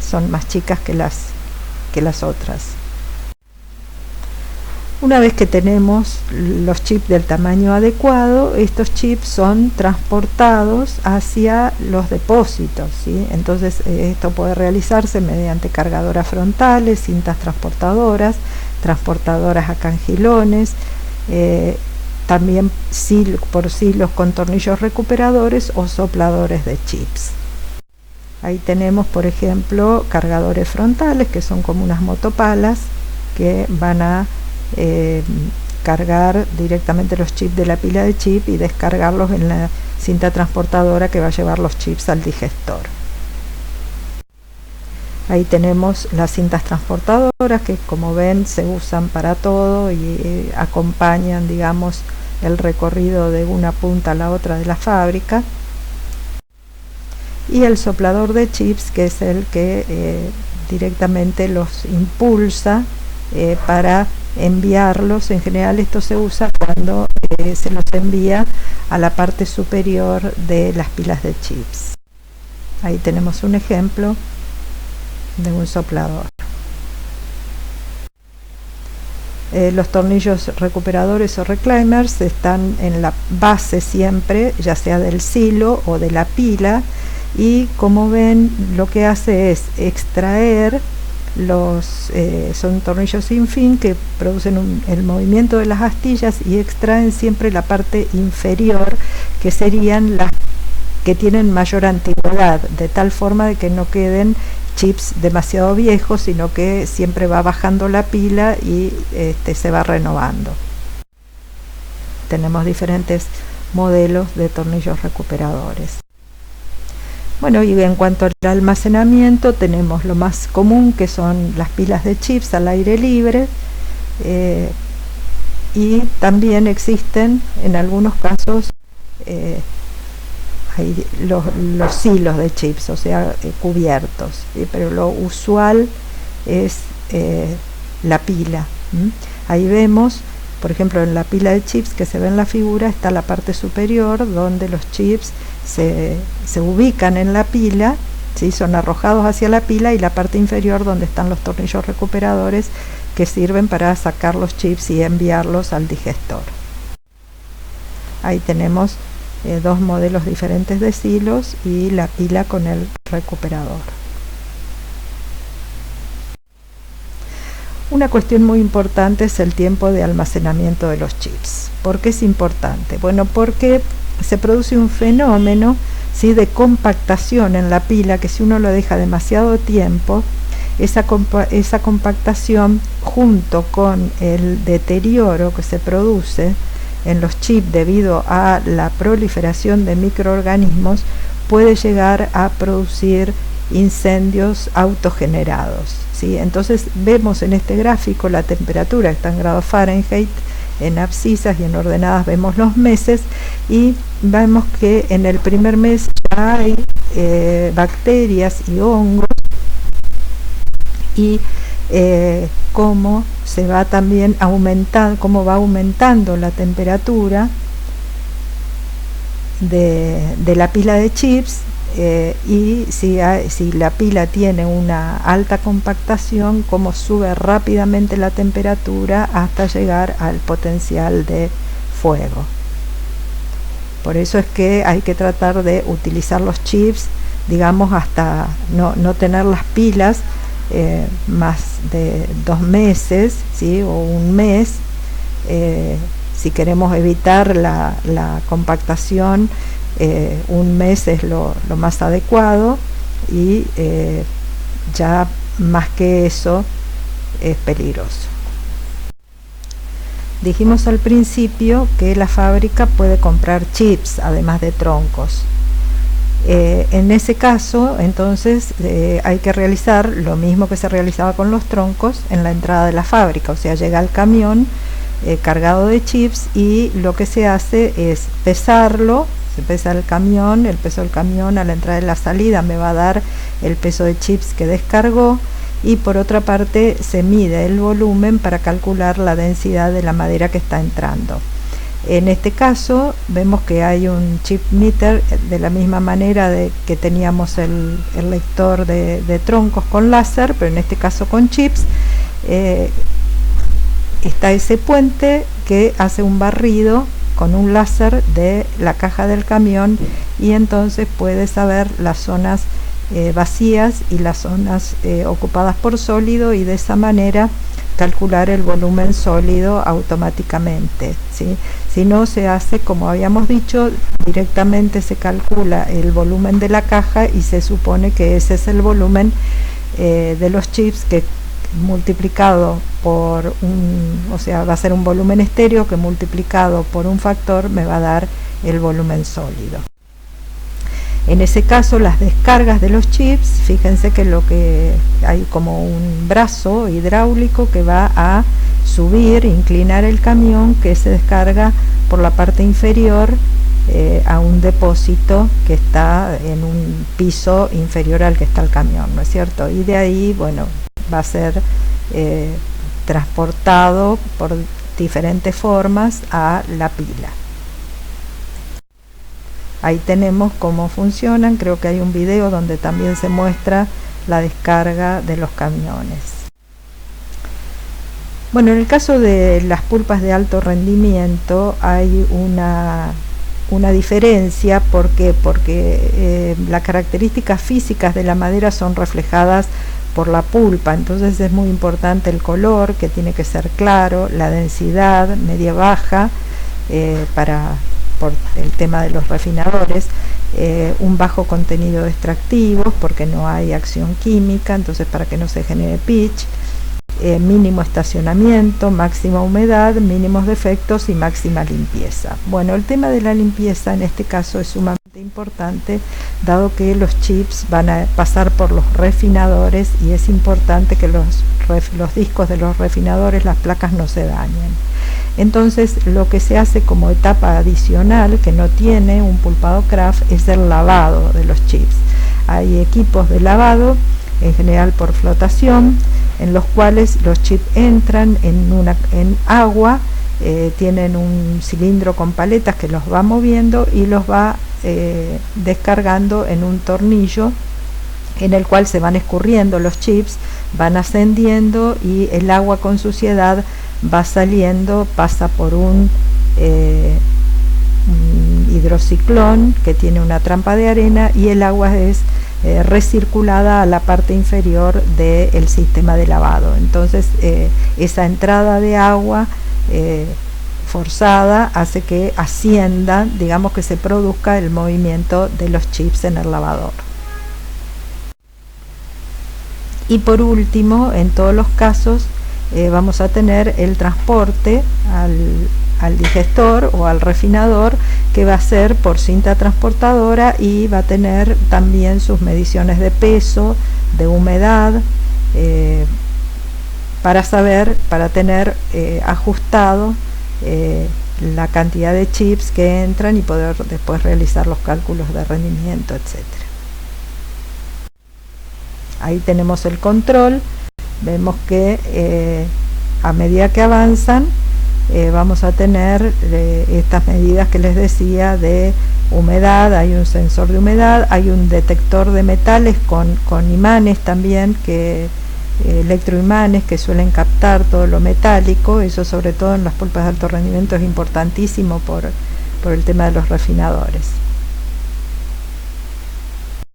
son más chicas que las otras. Una vez que tenemos los chips del tamaño adecuado, estos chips son transportados hacia los depósitos, ¿sí? Entonces esto puede realizarse mediante cargadoras frontales, cintas transportadoras a cangilones, también por silos con tornillos recuperadores o sopladores de chips. Ahí tenemos, por ejemplo, cargadores frontales, que son como unas motopalas que van a cargar directamente los chips de la pila de chip y descargarlos en la cinta transportadora que va a llevar los chips al digestor. Ahí tenemos las cintas transportadoras que, como ven, se usan para todo y acompañan, digamos, el recorrido de una punta a la otra de la fábrica. Y el soplador de chips, que es el que directamente los impulsa para enviarlos. En general esto se usa cuando se los envía a la parte superior de las pilas de chips. Ahí tenemos un ejemplo de un soplador. Los tornillos recuperadores o reclaimers están en la base siempre, ya sea del silo o de la pila, y como ven lo que hace es extraer son tornillos sin fin que producen el movimiento de las astillas y extraen siempre la parte inferior, que serían las que tienen mayor antigüedad, de tal forma de que no queden chips demasiado viejos, sino que siempre va bajando la pila y se va renovando. Tenemos diferentes modelos de tornillos recuperadores. Bueno, y en cuanto al almacenamiento, tenemos lo más común, que son las pilas de chips al aire libre, y también existen en algunos casos los silos de chips, o sea, cubiertos, ¿sí? Pero lo usual es la pila. Ahí vemos, por ejemplo, en la pila de chips que se ve en la figura, está la parte superior donde los chips se ubican en la pila, ¿sí? Son arrojados hacia la pila, y la parte inferior donde están los tornillos recuperadores que sirven para sacar los chips y enviarlos al digestor. Ahí tenemos dos modelos diferentes de silos y la pila con el recuperador. Una cuestión muy importante es el tiempo de almacenamiento de los chips. ¿Por qué es importante? Bueno, porque se produce un fenómeno, ¿sí?, de compactación en la pila, que si uno lo deja demasiado tiempo, esa compactación, junto con el deterioro que se produce en los chips debido a la proliferación de microorganismos, puede llegar a producir incendios autogenerados, ¿sí? Entonces vemos en este gráfico la temperatura, está en grados Fahrenheit, en abscisas y en ordenadas vemos los meses, y vemos que en el primer mes ya hay bacterias y hongos, y cómo se va también aumentando, cómo va aumentando la temperatura de la pila de chips, y si la pila tiene una alta compactación, cómo sube rápidamente la temperatura hasta llegar al potencial de fuego. Por eso es que hay que tratar de utilizar los chips, digamos, hasta no tener las pilas más de 2 meses, ¿sí?, o un mes. Si queremos evitar la compactación, un mes es lo más adecuado, y ya más que eso es peligroso. Dijimos al principio que la fábrica puede comprar chips además de troncos. En ese caso, entonces, hay que realizar lo mismo que se realizaba con los troncos en la entrada de la fábrica, o sea, llega el camión cargado de chips, y lo que se hace es pesarlo. Se pesa el peso del camión a la entrada y la salida me va a dar el peso de chips que descargó, y por otra parte se mide el volumen para calcular la densidad de la madera que está entrando. En este caso vemos que hay un chip meter de la misma manera de que teníamos el lector de troncos con láser, pero en este caso con chips. Está ese puente que hace un barrido con un láser de la caja del camión, y entonces puede saber las zonas vacías y las zonas ocupadas por sólido, y de esa manera calcular el volumen sólido automáticamente, ¿sí? Si no, se hace, como habíamos dicho, directamente se calcula el volumen de la caja y se supone que ese es el volumen de los chips, que multiplicado por o sea, va a ser un volumen estéreo que multiplicado por un factor me va a dar el volumen sólido. En ese caso, las descargas de los chips, fíjense que lo que hay como un brazo hidráulico que va a subir, inclinar el camión, que se descarga por la parte inferior a un depósito que está en un piso inferior al que está el camión, ¿no es cierto? Y de ahí, bueno, va a ser transportado por diferentes formas a la pila. Ahí tenemos cómo funcionan. Creo que hay un video donde también se muestra la descarga de los camiones. Bueno, en el caso de las pulpas de alto rendimiento hay una diferencia. ¿Por qué? Porque las características físicas de la madera son reflejadas por la pulpa, entonces es muy importante el color, que tiene que ser claro, la densidad media baja, por el tema de los refinadores, un bajo contenido de extractivos porque no hay acción química, entonces para que no se genere pitch, mínimo estacionamiento, máxima humedad, mínimos defectos y máxima limpieza. Bueno, el tema de la limpieza en este caso es sumamente importante, dado que los chips van a pasar por los refinadores y es importante que los discos de los refinadores, las placas, no se dañen. Entonces, lo que se hace como etapa adicional, que no tiene un pulpado Craft, es el lavado de los chips. Hay equipos de lavado, en general por flotación, en los cuales los chips entran en agua, tienen un cilindro con paletas que los va moviendo y los va descargando en un tornillo, en el cual se van escurriendo los chips, van ascendiendo y el agua con suciedad va saliendo, pasa por un hidrociclón que tiene una trampa de arena, y el agua es recirculada a la parte inferior del sistema de lavado. Entonces esa entrada de agua forzada hace que ascienda, digamos, que se produzca el movimiento de los chips en el lavador. Y por último, en todos los casos vamos a tener el transporte al digestor o al refinador, que va a ser por cinta transportadora y va a tener también sus mediciones de peso, de humedad, para tener ajustado la cantidad de chips que entran y poder después realizar los cálculos de rendimiento, etc. Ahí tenemos el control. Vemos que a medida que avanzan vamos a tener estas medidas que les decía de humedad. Hay un sensor de humedad, hay un detector de metales con imanes también, electroimanes que suelen captar todo lo metálico. Eso, sobre todo en las pulpas de alto rendimiento, es importantísimo por el tema de los refinadores.